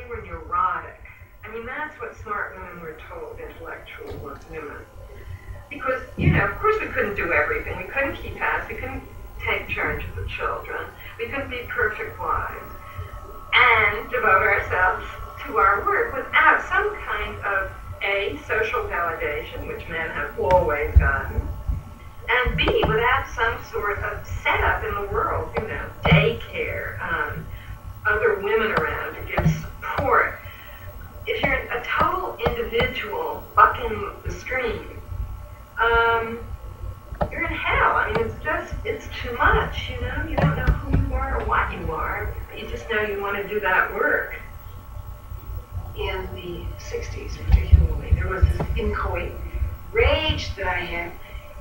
were neurotic. I mean, that's what smart women were told, intellectual women. Because, you know, of course we couldn't do everything. We couldn't keep house. We couldn't take charge of the children. We couldn't be perfect wives and devote ourselves to our work without some kind of A, social validation, which men have always gotten, and B, without some sort of setup in the world, you know, daycare, other women around to give support. If you're a total individual bucking the stream, you're in hell. I mean, it's too much, you know? You don't know who you are or what you are. You just know you want to do that work. In the 60s, particularly, there was this inchoate rage that I had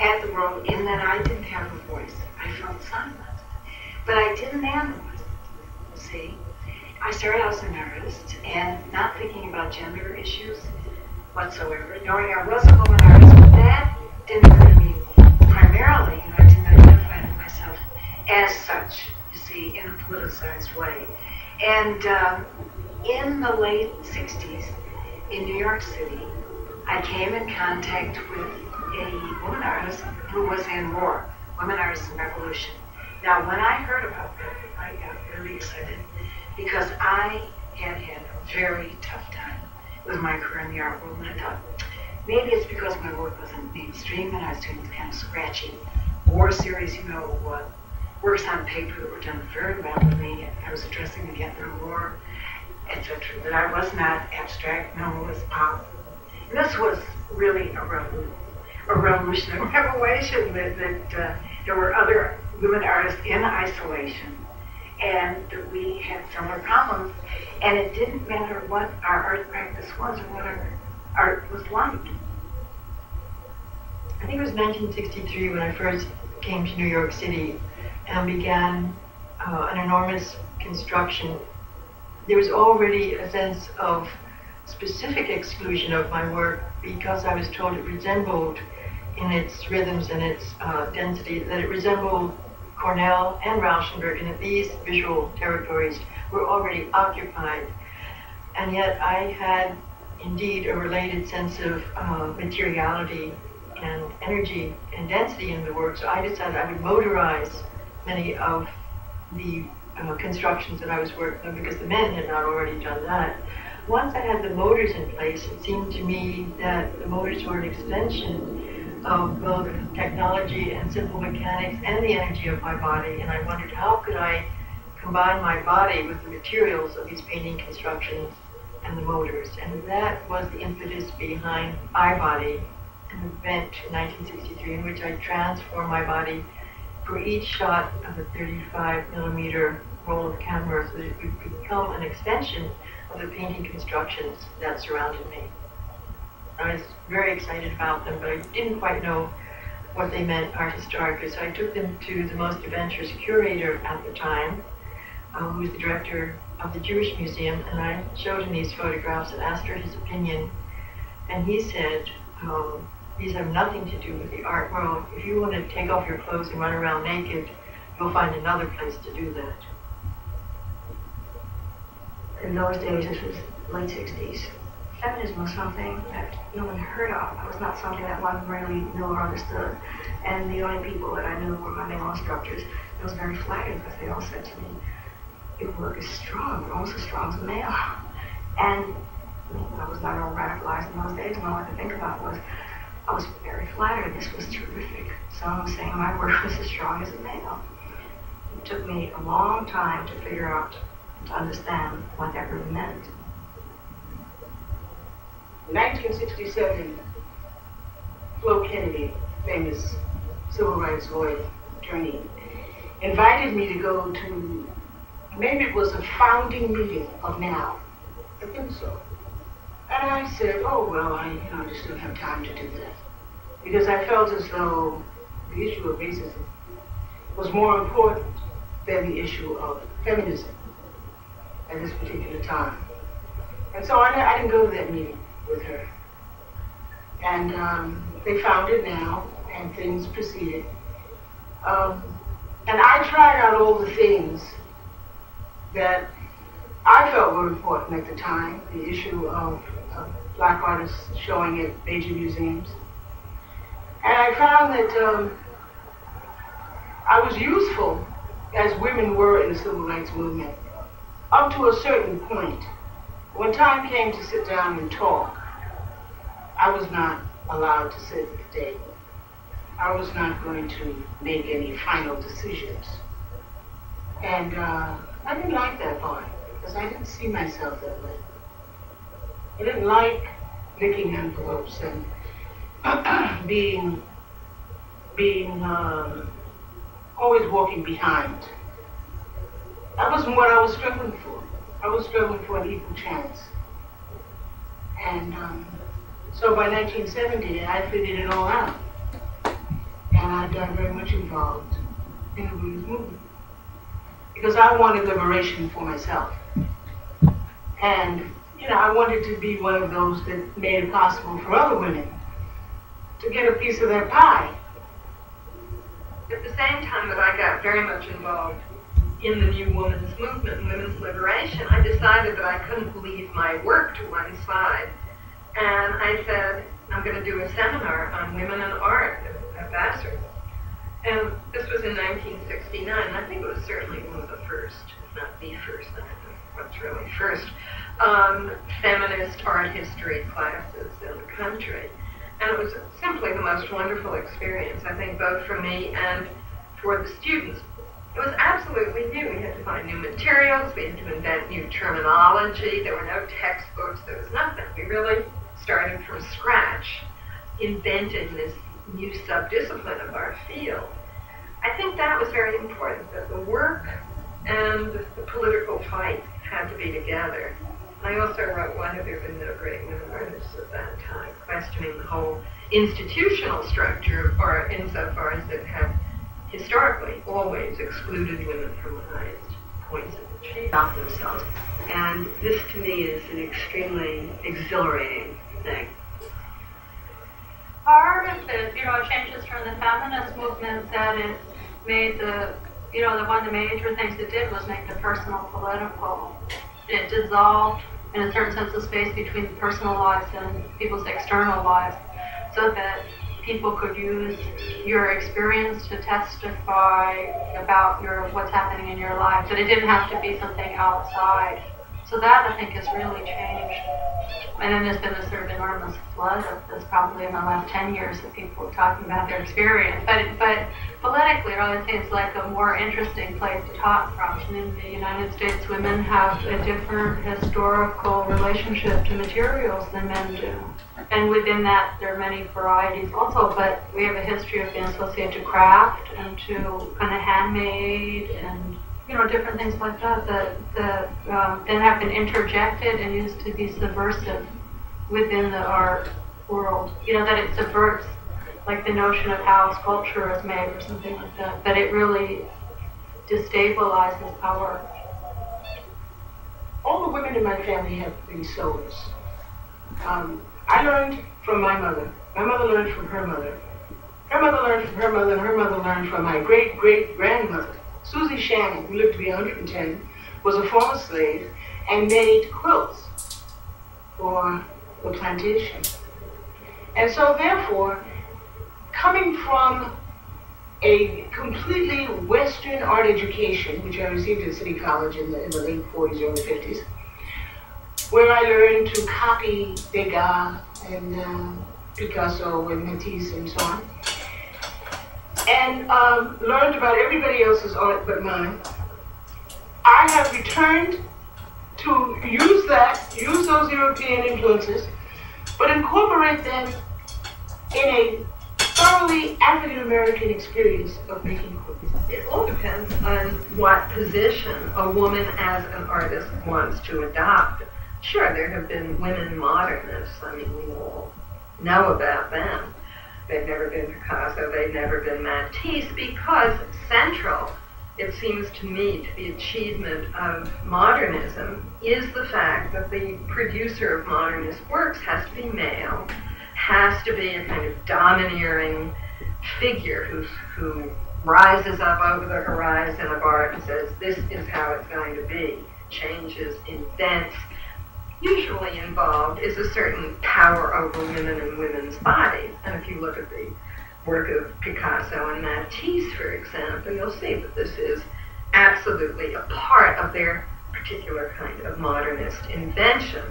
at the world in that I didn't have a voice. I felt silent. But I didn't analyze it, see? I started out as an artist and not thinking about gender issues whatsoever, knowing I was a woman artist, but that didn't occur to me primarily, and I didn't identify myself as such, you see, in a politicized way. And in the late 60s, in New York City, I came in contact with a woman artist who was in ROAR, Women Artists in Revolution. Now, when I heard about that, I got really excited because I had had a very tough time with my career in the art world, and I thought, maybe it's because my work wasn't mainstream and I was doing kind of scratchy war series, you know, works on paper that were done very well with me. I was addressing the Vietnam War, etc. But I was not abstract, minimalist pop. And this was really a revolutionary revelation that there were other women artists in isolation and that we had similar problems. And it didn't matter what our art practice was or what our art was like. I think it was 1963 when I first came to New York City and began an enormous construction. There was already a sense of specific exclusion of my work because I was told it resembled in its rhythms and its density, that it resembled Cornell and Rauschenberg, and that these visual territories were already occupied. And yet I had indeed a related sense of materiality and energy and density in the work, so I decided I would motorize many of the constructions that I was working on because the men had not already done that. Once I had the motors in place, it seemed to me that the motors were an extension of both technology and simple mechanics and the energy of my body, and I wondered how could I combine my body with the materials of these painting constructions and the motors, and that was the impetus behind iBody, an event in 1963 in which I transformed my body for each shot of a 35mm roll of camera so that it would become an extension of the painting constructions that surrounded me. I was very excited about them, but I didn't quite know what they meant art historically, so I took them to the most adventurous curator at the time, who was the director of the Jewish Museum, and I showed him these photographs and asked for his opinion, and he said, these have nothing to do with the art world. If you want to take off your clothes and run around naked, you'll find another place to do that. In those days, this was late 60s, feminism was something that no one heard of. It was not something that one really knew or understood. And the only people that I knew were my male instructors. I was very flattered because they all said to me, your work is strong, almost as strong as a male. And I was not all radicalized in those days, and all I could think about was, I was very flattered. This was terrific. Someone was saying my work was as strong as a male. It took me a long time to figure out, to understand what that really meant. In 1967, Flo Kennedy, famous civil rights lawyer, attorney, invited me to go to, maybe it was a founding meeting of NOW. I think so. And I said, oh, well, I just don't have time to do that. Because I felt as though the issue of racism was more important than the issue of feminism at this particular time. And so I didn't go to that meeting with her. And they founded NOW, and things proceeded. And I tried out all the things that I felt were important at the time, the issue of black artists showing at major museums. And I found that I was useful, as women were in the civil rights movement, up to a certain point. When time came to sit down and talk, I was not allowed to sit at the table. I was not going to make any final decisions. And I didn't like that part, because I didn't see myself that way. I didn't like licking envelopes and being always walking behind. That wasn't what I was struggling for. I was struggling for an equal chance. And so by 1970, I figured it all out. And I got very much involved in the women's movement. Because I wanted liberation for myself. And, you know, I wanted to be one of those that made it possible for other women to get a piece of their pie. At the same time that I got very much involved in the new women's movement and women's liberation, I decided that I couldn't leave my work to one side. And I said, I'm going to do a seminar on women and art at Vassar. And this was in 1969, and I think it was certainly one of the first, if not the first, I don't know what's really first, feminist art history classes in the country. And it was simply the most wonderful experience, I think, both for me and for the students. It was absolutely new. We had to find new materials, we had to invent new terminology, there were no textbooks, there was nothing. We really started from scratch, inventing this new subdiscipline of our field. I think that was very important, that the work and the political fight had to be together. I also wrote Why Have There Been No Great Women Artists at that time, questioning the whole institutional structure of art insofar as it had historically always excluded women from the highest points of achievement. About themselves. And this to me is an extremely exhilarating thing. Part of it, changes from the feminist movement that it made one of the major things it did was make the personal political. It dissolved, in a certain sense, the space between personal lives and people's external lives, so that people could use your experience to testify about what's happening in your life, but it didn't have to be something outside. So that, I think, has really changed. And then there's been this sort of enormous flood of this, probably in the last 10 years, of people talking about their experience. But politically, I would say it's like a more interesting place to talk from. In the United States, women have a different historical relationship to materials than men do. And within that, there are many varieties also, but we have a history of being associated to craft and to kind of handmade and different things like that then have been interjected and used to be subversive within the art world. That it subverts, like the notion of how sculpture is made or something like that. But it really destabilizes power. All the women in my family have been sewers. I learned from my mother. My mother learned from her mother. Her mother learned from her mother, and her mother learned from my great-great-grandmother. Susie Shannon, who lived to be 110, was a former slave and made quilts for the plantation. And so therefore, coming from a completely Western art education, which I received at City College in the late 40s, early 50s, where I learned to copy Degas and Picasso and Matisse and so on, and learned about everybody else's art but mine, I have returned to use those European influences, but incorporate them in a thoroughly African-American experience of making quilts. It all depends on what position a woman as an artist wants to adopt. Sure, there have been women modernists. I mean, we all know about them. They've never been Picasso, they've never been Matisse, because central, it seems to me, to the achievement of modernism is the fact that the producer of modernist works has to be male, has to be a kind of domineering figure who rises up over the horizon of art and says, this is how it's going to be. changes, invents, usually involved is a certain power over women and women's bodies. And if you look at the work of Picasso and Matisse, for example, you'll see that this is absolutely a part of their particular kind of modernist invention.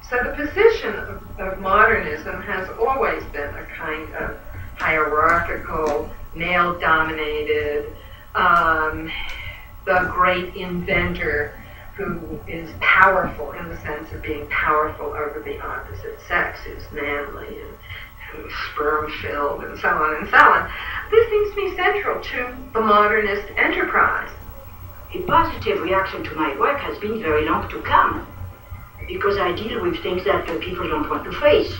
So the position of modernism has always been a kind of hierarchical, male-dominated, the great inventor who is powerful in the sense of being powerful over the opposite sex, who's manly and sperm-filled and so on and so on. This seems to be central to the modernist enterprise. A positive reaction to my work has been very long to come, because I deal with things that people don't want to face.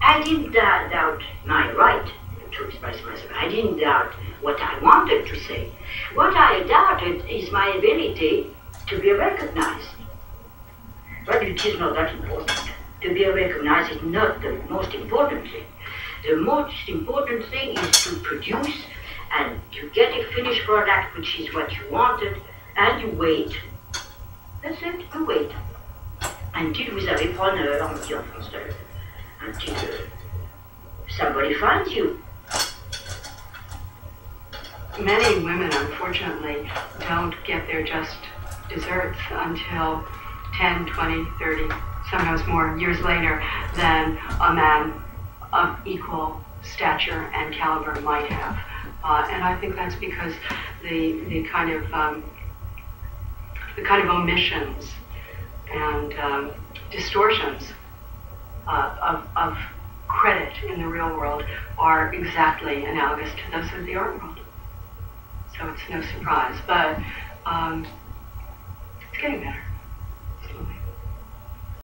I didn't doubt my right to express myself. I didn't doubt what I wanted to say. What I doubted is my ability to be recognized. But it is not that important. To be recognized is not the most important thing. The most important thing is to produce and you get a finished product, which is what you wanted, and you wait. That's it, you wait. Until vous avez preneur, on dit en français. Until somebody finds you. Many women, unfortunately, don't get their just desserts until 10, 20, 30, sometimes more years later than a man of equal stature and caliber might have. And I think that's because the kind of omissions and distortions of credit in the real world are exactly analogous to those of the art world. So it's no surprise. But